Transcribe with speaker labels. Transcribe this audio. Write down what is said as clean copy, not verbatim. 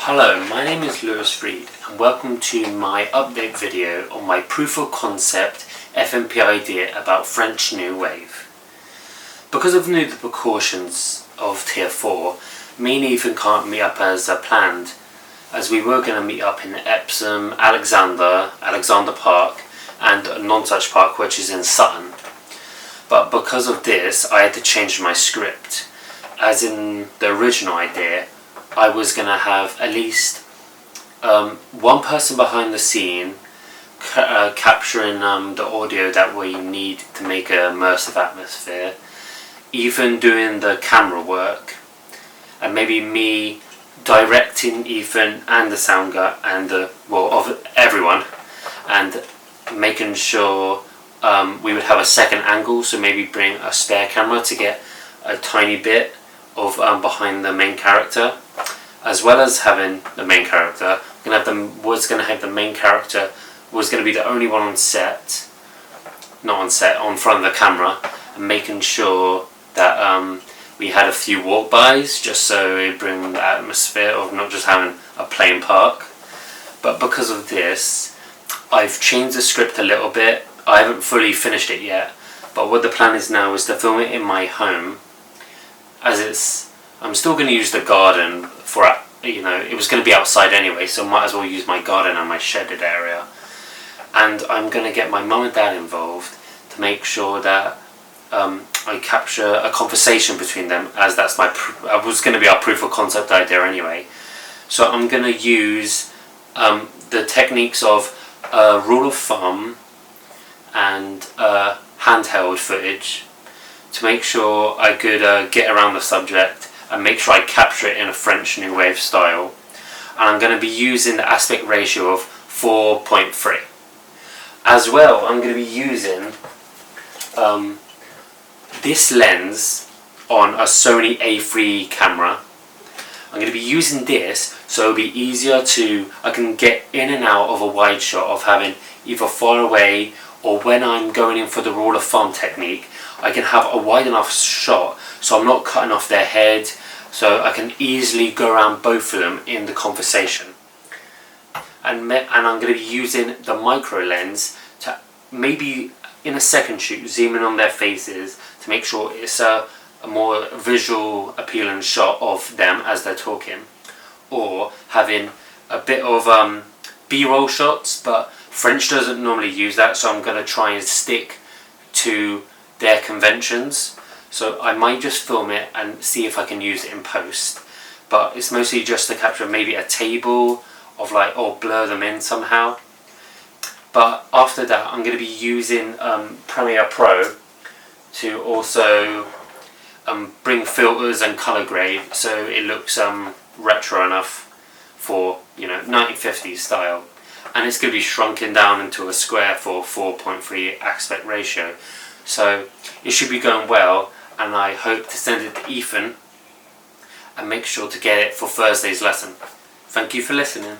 Speaker 1: Hello, my name is Lewis Reed and welcome to my update video on my proof of concept FMP idea about French New Wave. Because I've knew the precautions of Tier 4, me and Ethan can't meet up as planned, as we were going to meet up in Epsom, Alexander Park and Nonsuch Park, which is in Sutton. But because of this, I had to change my script. As in the original idea, I was going to have at least one person behind the scene capturing the audio that we need to make an immersive atmosphere, Ethan doing the camera work, and maybe me directing Ethan and the sound guy and of everyone, and making sure we would have a second angle, so maybe bring a spare camera to get a tiny bit of behind the main character, as well as having the main character. The main character was going to be the only one on set, not on set, on front of the camera, and making sure that we had a few walk-bys, just so it bring the atmosphere of not just having a plain park. But because of this, I've changed the script a little bit. I haven't fully finished it yet, but what the plan is now is to film it in my home, as I'm still going to use the garden for, it was going to be outside anyway, so might as well use my garden and my shedded area. And I'm going to get my mum and dad involved to make sure that I capture a conversation between them, as that's was going to be our proof of concept idea anyway. So I'm going to use the techniques of rule of thumb and handheld footage to make sure I could get around the subject and make sure I capture it in a French New Wave style. And I'm going to be using the aspect ratio of 4.3. As well, I'm going to be using this lens on a Sony A3 camera. I'm going to be using this so it'll be easier I can get in and out of a wide shot of having either far away, or when I'm going in for the rule of thumb technique, I can have a wide enough shot so I'm not cutting off their head, so I can easily go around both of them in the conversation. And I'm going to be using the micro lens to maybe in a second shoot zoom in on their faces to make sure it's a more visual appealing shot of them as they're talking, or having a bit of B-roll shots, but French doesn't normally use that, so I'm going to try and stick to their conventions. So I might just film it and see if I can use it in post, but it's mostly just to capture maybe a table of or blur them in somehow. But after that, I'm going to be using Premiere Pro to also bring filters and color grade so it looks retro enough for 1950s style. And it's going to be shrunken down into a square for 4.3 aspect ratio. So it should be going well, and I hope to send it to Ethan and make sure to get it for Thursday's lesson. Thank you for listening.